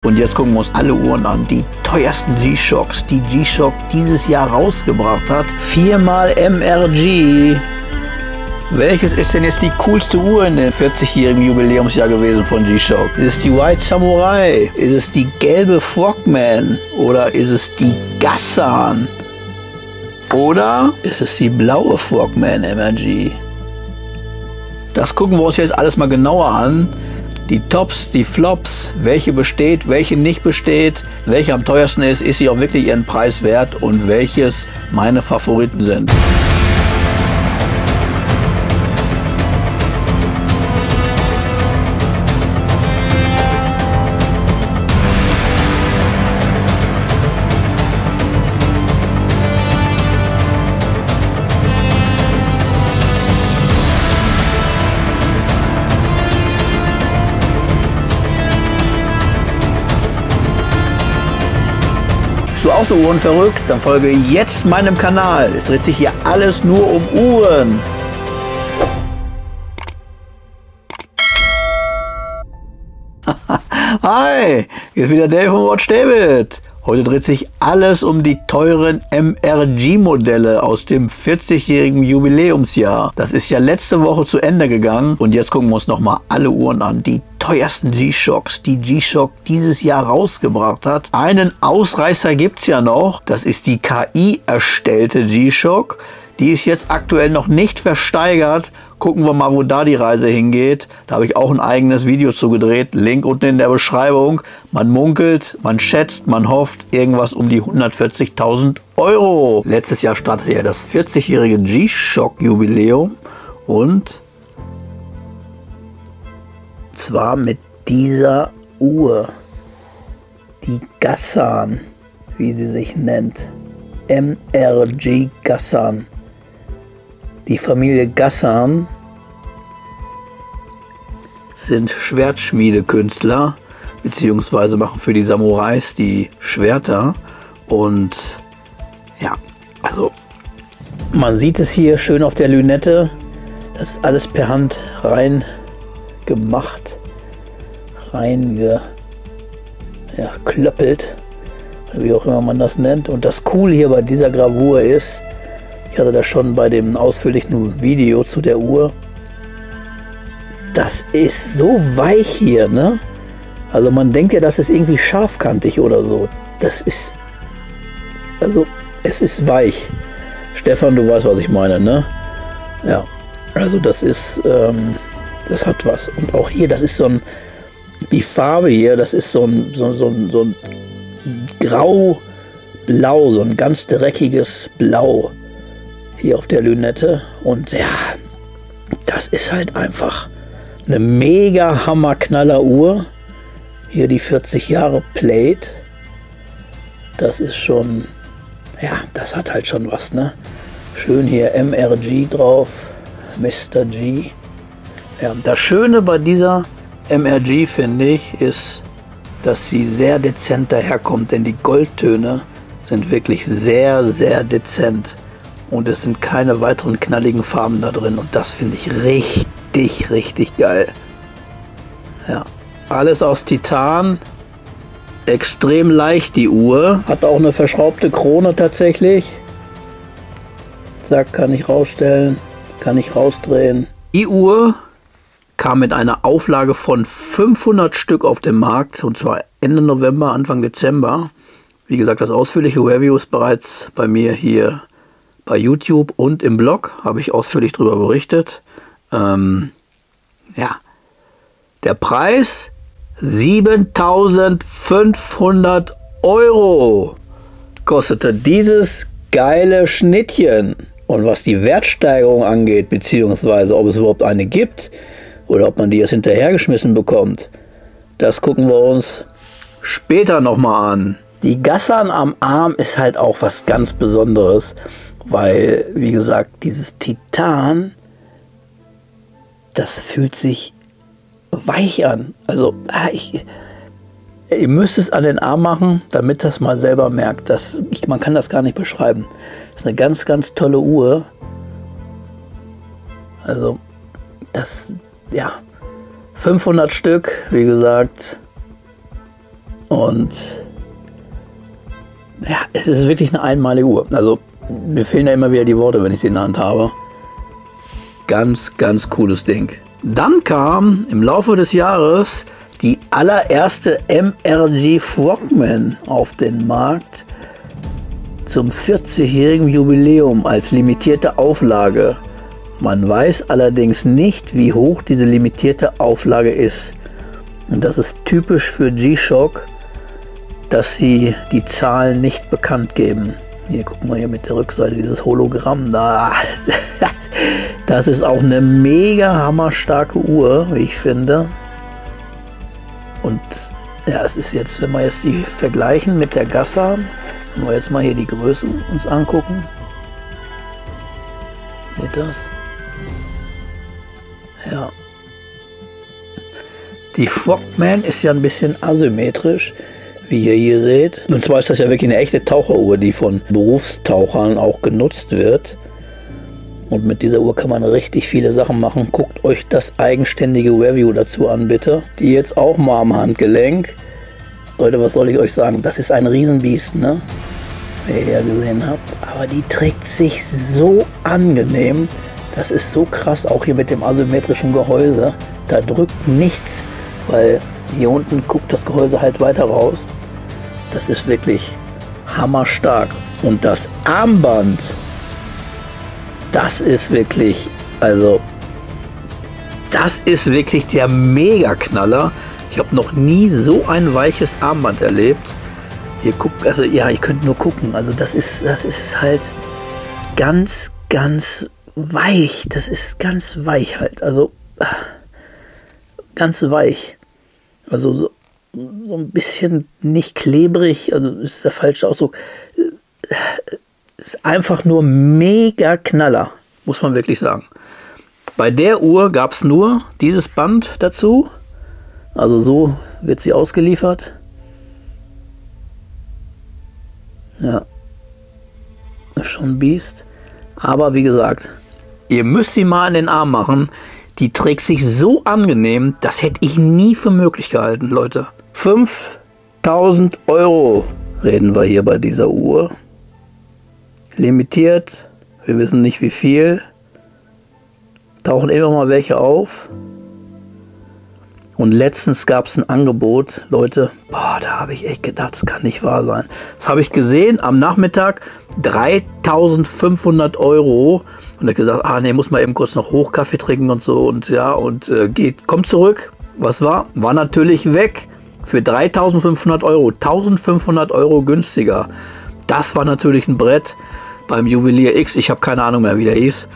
Und jetzt gucken wir uns alle Uhren an. Die teuersten G-Shocks, die G-Shock dieses Jahr rausgebracht hat. 4x MRG. Welches ist denn jetzt die coolste Uhr in dem 40-jährigen Jubiläumsjahr gewesen von G-Shock? Ist es die White Samurai? Ist es die gelbe Frogman? Oder ist es die Gassan? Oder ist es die blaue Frogman MRG? Das gucken wir uns jetzt alles mal genauer an. Die Tops, die Flops, welche besteht, welche nicht besteht, welche am teuersten ist sie auch wirklich ihren Preis wert und welches meine Favoriten sind. Bist du auch so uhrenverrückt? Dann folge jetzt meinem Kanal. Es dreht sich hier alles nur um Uhren. Hi, hier ist wieder Dave von Watch David. Heute dreht sich alles um die teuren MRG-Modelle aus dem 40-jährigen Jubiläumsjahr. Das ist ja letzte Woche zu Ende gegangen und jetzt gucken wir uns nochmal alle Uhren an. Die teuersten G-Shocks, die G-Shock dieses Jahr rausgebracht hat. Einen Ausreißer gibt es ja noch. Das ist die KI erstellte G-Shock. Die ist jetzt aktuell noch nicht versteigert. Gucken wir mal, wo da die Reise hingeht. Da habe ich auch ein eigenes Video zu gedreht. Link unten in der Beschreibung. Man munkelt, man schätzt, man hofft irgendwas um die 140.000 Euro. Letztes Jahr startete ja das 40-jährige G-Shock Jubiläum. Und zwar mit dieser Uhr. Die Gassan, wie sie sich nennt. MRG Gassan. Die Familie Gassan sind Schwertschmiedekünstler, beziehungsweise machen für die Samurais die Schwerter. Und ja, also man sieht es hier schön auf der Lünette. Das ist alles per Hand rein gemacht, klöppelt, wie auch immer man das nennt. Und das Coole hier bei dieser Gravur ist, ich hatte das schon bei dem ausführlichen Video zu der Uhr, das ist so weich hier, ne? Also man denkt ja, das ist irgendwie scharfkantig oder so. Das ist, also es ist weich. Stefan, du weißt, was ich meine, ne? Ja, also das ist, das hat was. Und auch hier, das ist so ein, die Farbe hier, das ist so ein grau-blau, so ein ganz dreckiges Blau hier auf der Lünette. Und ja, das ist halt einfach eine mega Hammerknaller Uhr. Hier die 40 Jahre Plate. Das ist schon, ja, das hat halt schon was, ne? Schön hier MRG drauf, Mr. G. Ja, das Schöne bei dieser MRG, finde ich, ist, dass sie sehr dezent daherkommt, denn die Goldtöne sind wirklich sehr, sehr dezent. Und es sind keine weiteren knalligen Farben da drin. Und das finde ich richtig, richtig geil. Ja, alles aus Titan. Extrem leicht die Uhr. Hat auch eine verschraubte Krone tatsächlich. Zack, kann ich rausstellen. Kann ich rausdrehen. Die Uhr kam mit einer Auflage von 500 Stück auf den Markt. Und zwar Ende November, Anfang Dezember. Wie gesagt, das ausführliche Review ist bereits bei mir hier bei YouTube und im Blog, habe ich ausführlich darüber berichtet. Ja, der Preis 7.500 Euro kostete dieses geile Schnittchen. Und was die Wertsteigerung angeht, beziehungsweise ob es überhaupt eine gibt oder ob man die jetzt hinterhergeschmissen bekommt, das gucken wir uns später nochmal an. Die Gassan am Arm ist halt auch was ganz Besonderes. Weil, wie gesagt, dieses Titan, das fühlt sich weich an. Also, ihr müsst es an den Arm machen, damit das mal selber merkt. Man kann das gar nicht beschreiben. Das ist eine ganz, ganz tolle Uhr. Also, das, ja, 500 Stück, wie gesagt, Und ja, es ist wirklich eine einmalige Uhr. Also mir fehlen ja immer wieder die Worte, wenn ich sie in der Hand habe. Ganz, ganz cooles Ding. Dann kam im Laufe des Jahres die allererste MRG Frogman auf den Markt zum 40-jährigen Jubiläum als limitierte Auflage. Man weiß allerdings nicht, wie hoch diese limitierte Auflage ist. Und das ist typisch für G-Shock, dass sie die Zahlen nicht bekannt geben. Hier, guck mal hier mit der Rückseite, dieses Hologramm da. Das ist auch eine mega hammerstarke Uhr, wie ich finde. Und ja, es ist jetzt, wenn wir jetzt die vergleichen mit der Gassa, wenn wir jetzt mal hier die Größen uns angucken. Seht das? Ja. Die Frogman ist ja ein bisschen asymmetrisch, wie ihr hier seht. Und zwar ist das ja wirklich eine echte Taucheruhr, die von Berufstauchern auch genutzt wird. Und mit dieser Uhr kann man richtig viele Sachen machen. Guckt euch das eigenständige Review dazu an, bitte. Die jetzt auch mal am Handgelenk. Leute, was soll ich euch sagen? Das ist ein Riesenbiest, ne? Wie ihr ja gesehen habt. Aber die trägt sich so angenehm. Das ist so krass, auch hier mit dem asymmetrischen Gehäuse. Da drückt nichts, weil hier unten guckt das Gehäuse halt weiter raus. Das ist wirklich hammerstark. Und das Armband, das ist wirklich, also, das ist wirklich der Mega-Knaller. Ich habe noch nie so ein weiches Armband erlebt. Ihr guckt, also ja, ihr könnt nur gucken. Also das ist halt ganz, ganz weich. Das ist ganz weich halt. Also ganz weich. Also so ein bisschen nicht klebrig. Also ist der falsche Ausdruck. Ist einfach nur mega Knaller, muss man wirklich sagen. Bei der Uhr gab es nur dieses Band dazu. Also so wird sie ausgeliefert. Ja, ist schon ein Biest. Aber wie gesagt, ihr müsst sie mal in den Arm machen. Die trägt sich so angenehm, das hätte ich nie für möglich gehalten, Leute. 5.000 € reden wir hier bei dieser Uhr. Limitiert, wir wissen nicht wie viel. Tauchen immer mal welche auf. Und letztens gab es ein Angebot, Leute, boah, da habe ich echt gedacht, das kann nicht wahr sein. Das habe ich gesehen am Nachmittag, 3.500 €. Und er hat gesagt, ah nee, muss mal eben kurz noch Hochkaffee trinken und so. Und ja, und kommt zurück. Was war? War natürlich weg. Für 3.500 €, 1.500 € günstiger. Das war natürlich ein Brett beim Juwelier X. Ich habe keine Ahnung mehr, wie der hieß.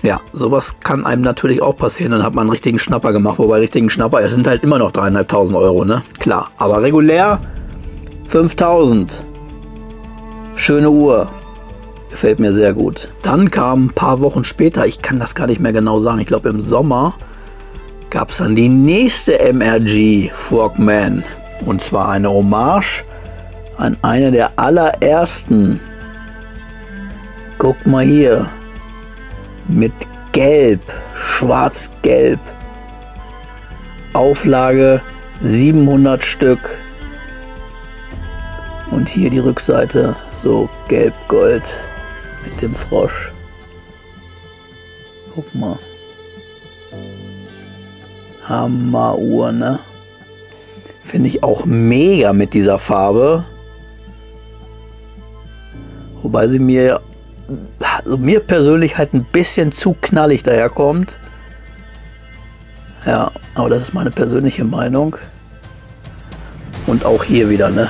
Ja, sowas kann einem natürlich auch passieren. Dann hat man einen richtigen Schnapper gemacht. Wobei richtigen Schnapper, es sind halt immer noch 3.500 €, ne? Klar, aber regulär 5.000. Schöne Uhr. Gefällt mir sehr gut. Dann kam ein paar Wochen später, ich kann das gar nicht mehr genau sagen, ich glaube im Sommer, gab es dann die nächste MRG Frogman. Und zwar eine Hommage an eine der allerersten. Guckt mal hier. Mit Gelb, schwarz-gelb. Auflage 700 Stück. Und hier die Rückseite, so gelb-gold mit dem Frosch. Guck mal. Hammeruhr, ne? Finde ich auch mega mit dieser Farbe. Wobei sie mir, also mir persönlich halt ein bisschen zu knallig daherkommt. Ja, aber das ist meine persönliche Meinung. Und auch hier wieder, ne?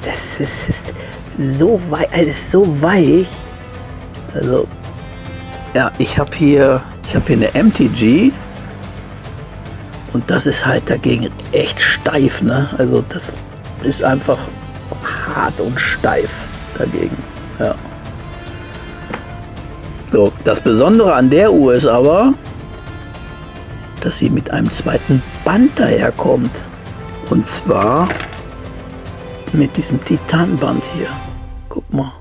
Das ist so weich, ist so weich. Also, ja, ich habe hier eine MTG. Und das ist halt dagegen echt steif, ne? Also das ist einfach hart und steif dagegen. Ja. So, das Besondere an der Uhr ist aber, dass sie mit einem zweiten Band daherkommt. Und zwar mit diesem Titanband hier. Guck mal.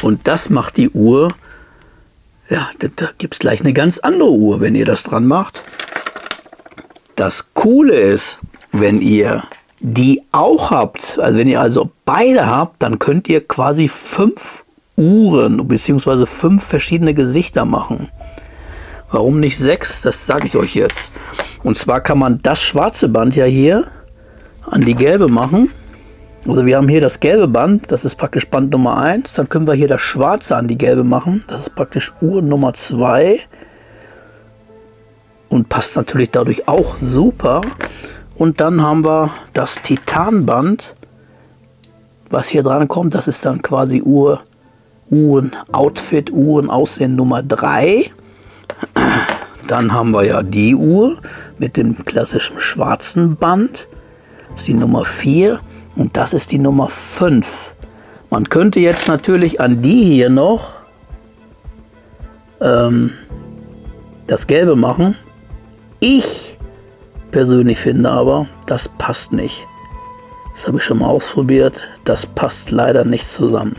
Und das macht die Uhr, ja, da gibt es gleich eine ganz andere Uhr, wenn ihr das dran macht. Das Coole ist, wenn ihr die auch habt, also wenn ihr also beide habt, dann könnt ihr quasi 5 Uhren bzw. 5 verschiedene Gesichter machen. Warum nicht 6? Das sage ich euch jetzt. Und zwar kann man das schwarze Band ja hier an die gelbe machen. Also wir haben hier das gelbe Band, das ist praktisch Band Nummer 1. Dann können wir hier das schwarze an die gelbe machen. Das ist praktisch Uhr Nummer 2. Und passt natürlich dadurch auch super. Und dann haben wir das Titanband, was hier dran kommt. Das ist dann quasi Uhren Outfit, Uhren Aussehen Nummer 3. Dann haben wir ja die Uhr mit dem klassischen schwarzen Band. Das ist die Nummer 4 und das ist die Nummer 5. Man könnte jetzt natürlich an die hier noch das Gelbe machen. Ich persönlich finde aber, das passt nicht. Das habe ich schon mal ausprobiert. Das passt leider nicht zusammen.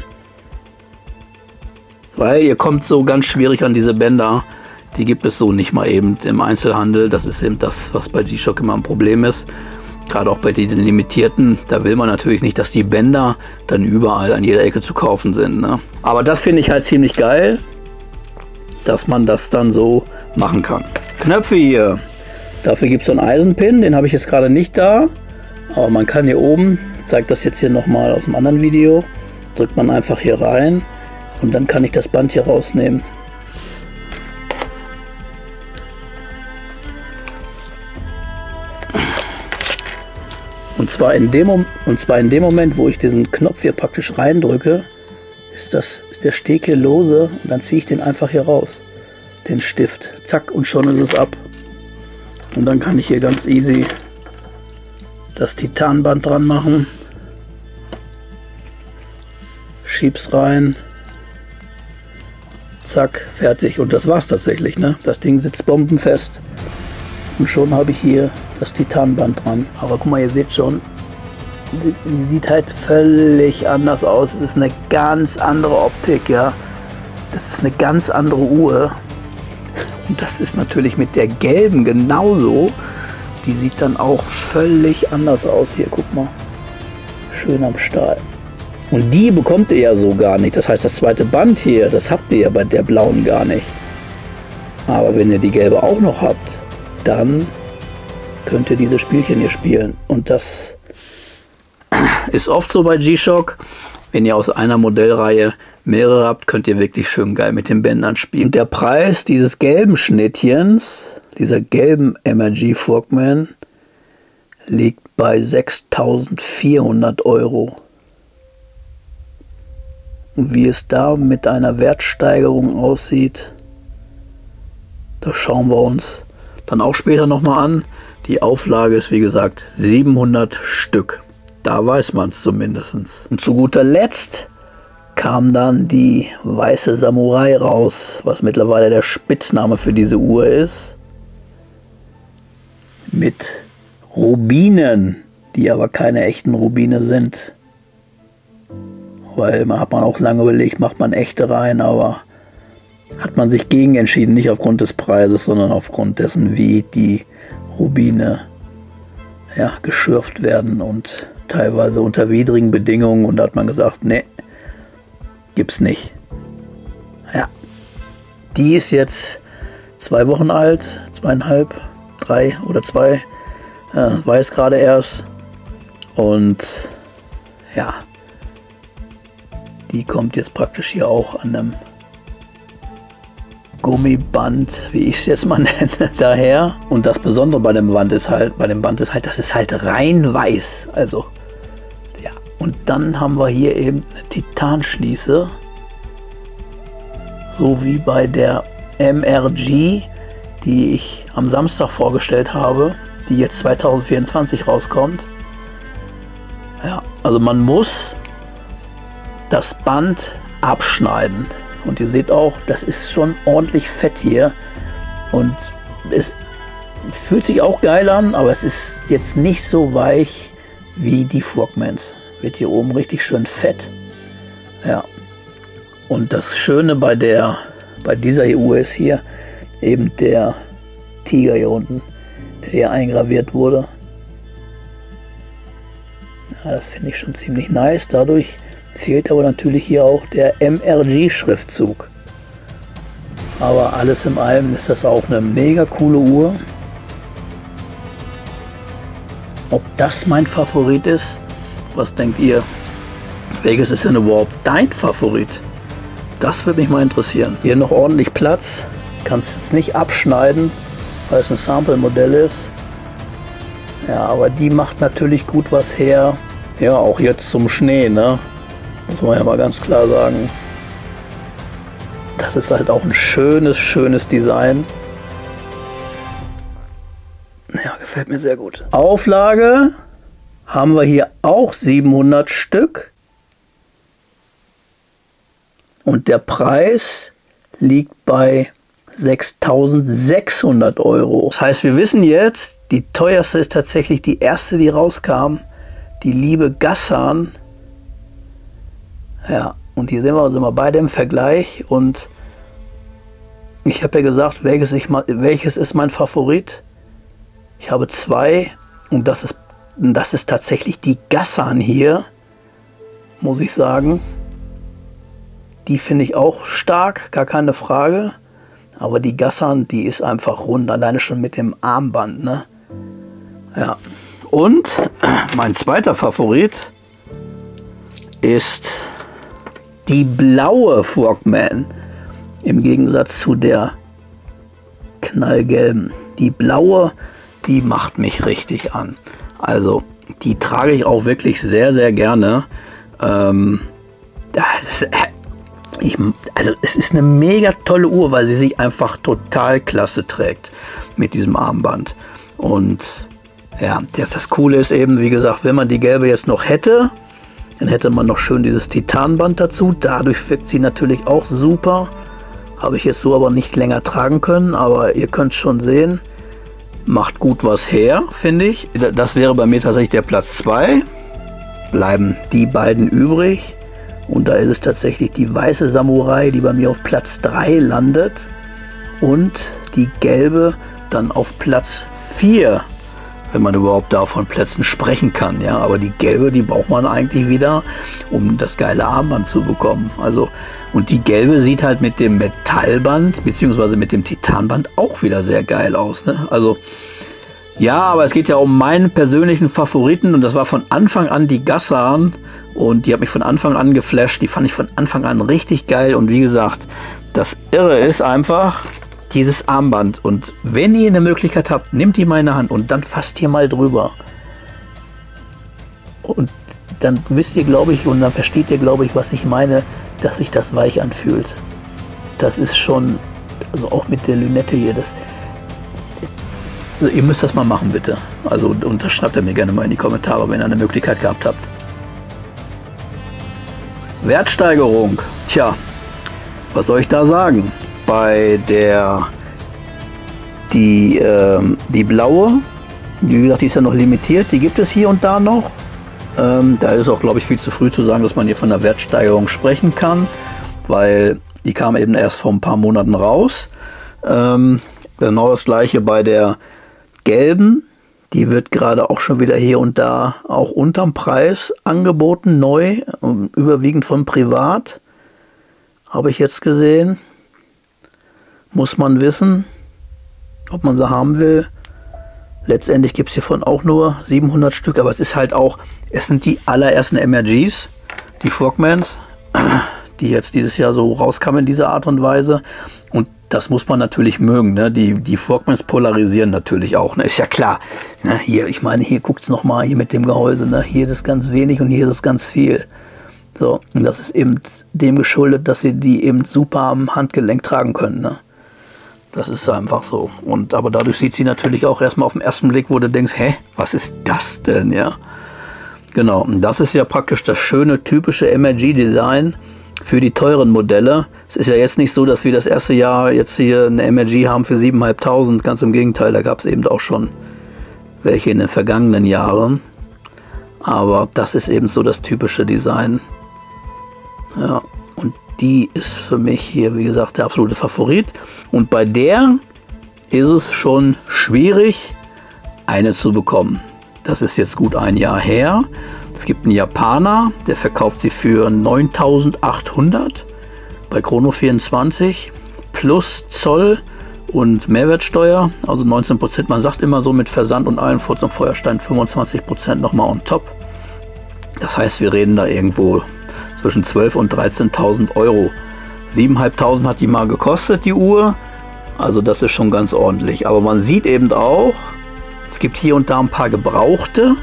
Weil ihr kommt so ganz schwierig an diese Bänder. Die gibt es so nicht mal eben im Einzelhandel. Das ist eben das, was bei G-Shock immer ein Problem ist. Gerade auch bei den limitierten. Da will man natürlich nicht, dass die Bänder dann überall an jeder Ecke zu kaufen sind. Ne? Aber das finde ich halt ziemlich geil, dass man das dann so machen kann. Knöpfe hier. Dafür gibt es so einen Eisenpin. Den habe ich jetzt gerade nicht da. Aber man kann hier oben, ich zeige das jetzt hier nochmal aus dem anderen Video, drückt man einfach hier rein. Und dann kann ich das Band hier rausnehmen. Und zwar in dem Moment, wo ich diesen Knopf hier praktisch reindrücke, ist der Steg hier lose und dann ziehe ich den einfach hier raus. Den Stift. Zack, und schon ist es ab. Und dann kann ich hier ganz easy das Titanband dran machen. Schieb's rein. Zack, fertig. Und das war's tatsächlich. Ne? Das Ding sitzt bombenfest. Und schon habe ich hier das Titanband dran. Aber guck mal, ihr seht schon, die sieht halt völlig anders aus. Es ist eine ganz andere Optik, ja. Das ist eine ganz andere Uhr. Und das ist natürlich mit der gelben genauso. Die sieht dann auch völlig anders aus. Hier, guck mal. Schön am Stahl. Und die bekommt ihr ja so gar nicht. Das heißt, das zweite Band hier, das habt ihr ja bei der blauen gar nicht. Aber wenn ihr die gelbe auch noch habt, dann könnt ihr diese Spielchen hier spielen. Und das ist oft so bei G-Shock. Wenn ihr aus einer Modellreihe mehrere habt, könnt ihr wirklich schön geil mit den Bändern spielen. Und der Preis dieses gelben Schnittchens, dieser gelben MRG Frogman, liegt bei 6.400 €. Und wie es da mit einer Wertsteigerung aussieht, das schauen wir uns dann auch später nochmal an. Die Auflage ist wie gesagt 700 Stück. Da weiß man es zumindest. Und zu guter Letzt kam dann die weiße Samurai raus, was mittlerweile der Spitzname für diese Uhr ist. Mit Rubinen, die aber keine echten Rubine sind. Weil man hat auch lange überlegt, macht man echte rein, aber hat man sich gegen entschieden, nicht aufgrund des Preises, sondern aufgrund dessen, wie die Rubine ja, geschürft werden und teilweise unter widrigen Bedingungen. Und da hat man gesagt, nee, gibt's nicht. Ja, die ist jetzt 2 Wochen alt, 2,5, 3 oder 2, weiß gerade erst. Und ja, die kommt jetzt praktisch hier auch an einem Gummiband, wie ich es jetzt mal nenne, daher. Und das Besondere bei dem Band ist halt, das ist halt rein weiß. Also, ja. Und dann haben wir hier eben eine Titanschließe. So wie bei der MRG, die ich am Samstag vorgestellt habe, die jetzt 2024 rauskommt. Ja, also man muss das Band abschneiden. Und ihr seht auch, das ist schon ordentlich fett hier. Und es fühlt sich auch geil an, aber es ist jetzt nicht so weich wie die Frogmans. Wird hier oben richtig schön fett. Ja. Und das Schöne bei dieser Uhr ist hier eben der Tiger hier unten, der hier eingraviert wurde. Ja, das finde ich schon ziemlich nice. Dadurch fehlt aber natürlich hier auch der MRG-Schriftzug. Aber alles in allem ist das auch eine mega coole Uhr. Ob das mein Favorit ist? Was denkt ihr? Welches ist denn überhaupt dein Favorit? Das würde mich mal interessieren. Hier noch ordentlich Platz. Kannst es nicht abschneiden, weil es ein Sample-Modell ist. Ja, aber die macht natürlich gut was her. Ja, auch jetzt zum Schnee, ne? Muss man ja mal ganz klar sagen. Das ist halt auch ein schönes Design. Ja, gefällt mir sehr gut. Auflage haben wir hier auch 700 Stück. Und der Preis liegt bei 6.600 €. Das heißt, wir wissen jetzt, die teuerste ist tatsächlich die erste, die rauskam. Die liebe Ghassan. Ja, und hier sind wir beide im Vergleich. Und ich habe ja gesagt, welches ist mein Favorit? Ich habe zwei. Und das ist tatsächlich die Ghassan hier, muss ich sagen. Die finde ich auch stark, gar keine Frage. Aber die Ghassan, die ist einfach rund, alleine schon mit dem Armband, ne? Ja. Und mein zweiter Favorit ist die blaue Frogman. Im Gegensatz zu der knallgelben. Die blaue, die macht mich richtig an. Also, die trage ich auch wirklich sehr gerne. Es ist eine mega tolle Uhr, weil sie sich einfach total klasse trägt mit diesem Armband. Und ja, das Coole ist eben, wie gesagt, wenn man die gelbe jetzt noch hätte, dann hätte man noch schön dieses Titanband dazu. Dadurch wirkt sie natürlich auch super. Habe ich jetzt so aber nicht länger tragen können, aber ihr könnt schon sehen, macht gut was her, finde ich. Das wäre bei mir tatsächlich der Platz 2. Bleiben die beiden übrig. Und da ist es tatsächlich die weiße Samurai, die bei mir auf Platz 3 landet. Und die gelbe dann auf Platz 4, wenn man überhaupt da von Plätzen sprechen kann. Ja, aber die gelbe, die braucht man eigentlich wieder, um das geile Armband zu bekommen. Also, und die gelbe sieht halt mit dem Metallband bzw. mit dem Titanband auch wieder sehr geil aus. Ne? Also, ja, aber es geht ja um meinen persönlichen Favoriten und das war von Anfang an die Ghassan. Und die hat mich von Anfang an geflasht. Die fand ich von Anfang an richtig geil. Und wie gesagt, das Irre ist einfach dieses Armband. Und wenn ihr eine Möglichkeit habt, nehmt die mal in der Hand und dann fasst hier mal drüber. Und dann wisst ihr, glaube ich, und dann versteht ihr, glaube ich, was ich meine, dass sich das weich anfühlt. Das ist schon, also auch mit der Lünette hier, also ihr müsst das mal machen, bitte. Also und das schreibt ihr mir gerne mal in die Kommentare, wenn ihr eine Möglichkeit gehabt habt. Wertsteigerung. Tja, was soll ich da sagen? Bei die blaue, wie gesagt, die ist ja noch limitiert, die gibt es hier und da noch. Da ist auch, glaube ich, viel zu früh zu sagen, dass man hier von der Wertsteigerung sprechen kann, weil die kam eben erst vor ein paar Monaten raus. Genau das gleiche bei der gelben. Die wird gerade auch schon wieder hier und da auch unterm Preis angeboten, neu, überwiegend von privat. Habe ich jetzt gesehen. Muss man wissen, ob man sie haben will. Letztendlich gibt es hiervon auch nur 700 Stück, aber es ist halt auch, es sind die allerersten MRGs, die Frogmans, die jetzt dieses Jahr so rauskamen in dieser Art und Weise. Und das muss man natürlich mögen, ne? Die Frogmans polarisieren natürlich auch, ne? Ist ja klar. Ne? Hier, ich meine, hier guckt es nochmal, hier mit dem Gehäuse, ne? Hier ist es ganz wenig und hier ist es ganz viel. So, und das ist eben dem geschuldet, dass sie die eben super am Handgelenk tragen können, ne? Das ist einfach so. Und aber dadurch sieht sie natürlich auch erstmal auf den ersten Blick, wo du denkst, hä, was ist das denn, ja? Genau, und das ist ja praktisch das schöne, typische MRG-Design für die teuren Modelle. Es ist ja jetzt nicht so, dass wir das erste Jahr jetzt hier eine MRG haben für 7.500. Ganz im Gegenteil, da gab es eben auch schon welche in den vergangenen Jahren. Aber das ist eben so das typische Design. Ja, und die ist für mich hier, wie gesagt, der absolute Favorit. Und bei der ist es schon schwierig, eine zu bekommen. Das ist jetzt gut ein Jahr her. Es gibt einen Japaner, der verkauft sie für 9.800 bei Chrono24 plus Zoll und Mehrwertsteuer, also 19%. Man sagt immer so mit Versand und allen Furz und Feuerstein 25% nochmal on top. Das heißt, wir reden da irgendwo zwischen 12.000 und 13.000 Euro. 7.500 hat die mal gekostet, die Uhr. Also das ist schon ganz ordentlich. Aber man sieht eben auch, es gibt hier und da ein paar gebrauchte.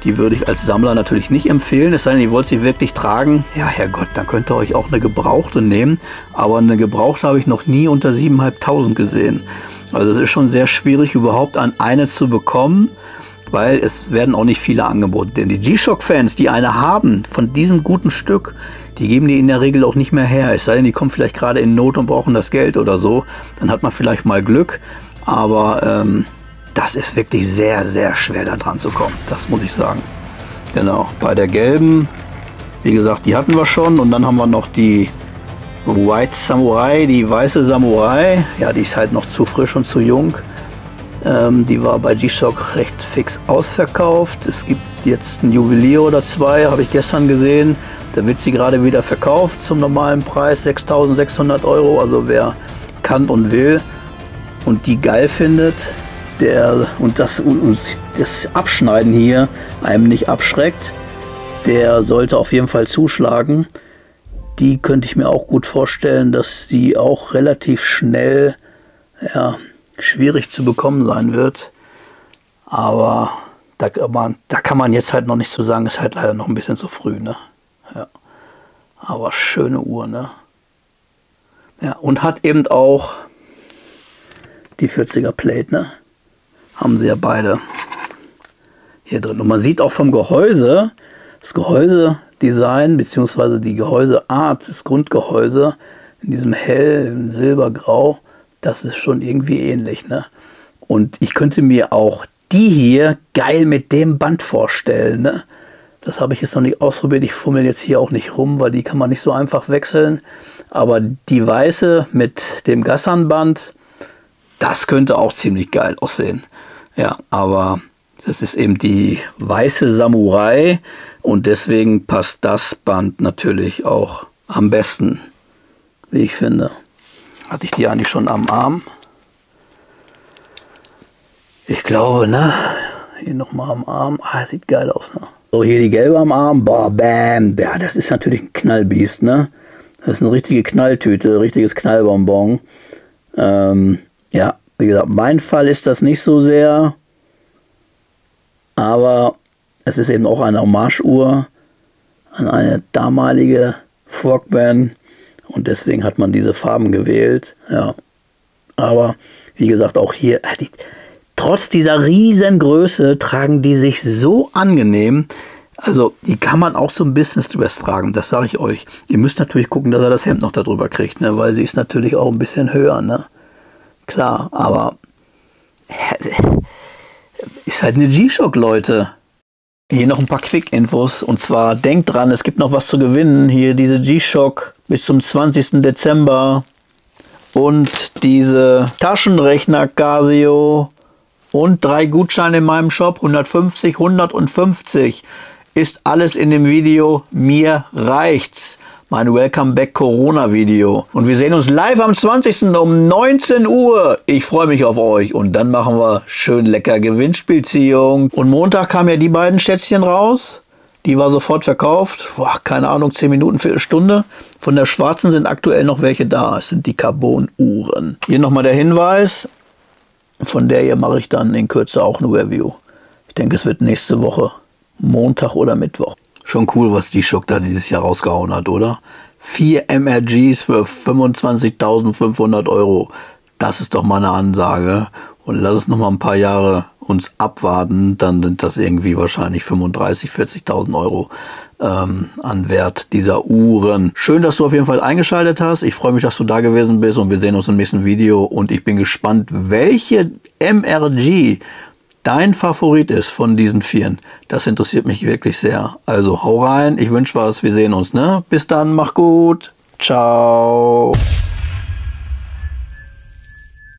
Die würde ich als Sammler natürlich nicht empfehlen. Es sei denn, ihr wollt sie wirklich tragen. Ja, Herrgott, dann könnt ihr euch auch eine gebrauchte nehmen. Aber eine gebrauchte habe ich noch nie unter 7.500 gesehen. Also es ist schon sehr schwierig, überhaupt an eine zu bekommen. Weil es werden auch nicht viele angeboten. Denn die G-Shock-Fans, die eine haben von diesem guten Stück, die geben die in der Regel auch nicht mehr her. Es sei denn, die kommen vielleicht gerade in Not und brauchen das Geld oder so. Dann hat man vielleicht mal Glück. Aber das ist wirklich sehr, sehr schwer da dran zu kommen. Das muss ich sagen. Genau, bei der gelben, wie gesagt, die hatten wir schon. Und dann haben wir noch die White Samurai, die weiße Samurai. Ja, die ist halt noch zu frisch und zu jung. Die war bei G-Shock recht fix ausverkauft. Es gibt jetzt ein Juwelier oder zwei, habe ich gestern gesehen. Da wird sie gerade wieder verkauft zum normalen Preis, 6.600 Euro. Also wer kann und will und die geil findet, und das Abschneiden hier einem nicht abschreckt, der sollte auf jeden Fall zuschlagen. Die könnte ich mir auch gut vorstellen, dass die auch relativ schnell, ja, schwierig zu bekommen sein wird. Aber da kann man jetzt halt noch nicht zu sagen, ist halt leider noch ein bisschen zu früh, ne? Ja. Aber schöne Uhr, ne? Ja, und hat eben auch die 40er Plate, ne? Haben sie ja beide hier drin. Und man sieht auch vom Gehäuse, das Gehäusedesign bzw. die Gehäuseart, das Grundgehäuse in diesem hellen Silbergrau, das ist schon irgendwie ähnlich, ne? Und ich könnte mir auch die hier geil mit dem Band vorstellen, ne? Das habe ich jetzt noch nicht ausprobiert. Ich fummel jetzt hier auch nicht rum, weil die kann man nicht so einfach wechseln. Aber die weiße mit dem Gassan-Band, das könnte auch ziemlich geil aussehen. Ja, aber das ist eben die weiße Samurai und deswegen passt das Band natürlich auch am besten, wie ich finde. Hatte ich die eigentlich schon am Arm? Ich glaube, ne? Hier nochmal am Arm. Ah, sieht geil aus, ne? So, hier die gelbe am Arm. Boah, bam. Ja, das ist natürlich ein Knallbiest, ne? Das ist eine richtige Knalltüte, richtiges Knallbonbon. Ja, wie gesagt, mein Fall ist das nicht so sehr. Aber es ist eben auch eine Hommageuhr an eine damalige Frogman. Und deswegen hat man diese Farben gewählt. Ja. Aber wie gesagt, auch hier, trotz dieser riesen Größe tragen die sich so angenehm. Also die kann man auch so ein Business Dress tragen, das sage ich euch. Ihr müsst natürlich gucken, dass er das Hemd noch darüber kriegt, ne? Weil sie ist natürlich auch ein bisschen höher, ne? Klar, aber ist halt eine G-Shock, Leute. Hier noch ein paar Quick-Infos. Und zwar denkt dran, es gibt noch was zu gewinnen. Hier diese G-Shock bis zum 20. Dezember. Und diese Taschenrechner Casio. Und 3 Gutscheine in meinem Shop. 150, 150. Ist alles in dem Video. Mir reicht's. Mein Welcome Back Corona Video. Und wir sehen uns live am 20. um 19 Uhr. Ich freue mich auf euch. Und dann machen wir schön lecker Gewinnspielziehung. Und Montag kamen ja die beiden Schätzchen raus. Die war sofort verkauft. Boah, keine Ahnung, 10 Minuten, Viertelstunde. Von der schwarzen sind aktuell noch welche da. Es sind die Carbon-Uhren. Hier nochmal der Hinweis. Von der hier mache ich dann in Kürze auch eine Review. Ich denke, es wird nächste Woche Montag oder Mittwoch. Schon cool, was die G-Shock da dieses Jahr rausgehauen hat, oder? 4 MRGs für 25.500 Euro. Das ist doch mal eine Ansage. Und lass es noch mal ein paar Jahre uns abwarten. Dann sind das irgendwie wahrscheinlich 35.000, 40.000 Euro an Wert dieser Uhren. Schön, dass du auf jeden Fall eingeschaltet hast. Ich freue mich, dass du da gewesen bist. Und wir sehen uns im nächsten Video. Und ich bin gespannt, welche MRG dein Favorit ist von diesen 4. Das interessiert mich wirklich sehr. Also hau rein, ich wünsche was, wir sehen uns, ne? Bis dann, mach gut, ciao.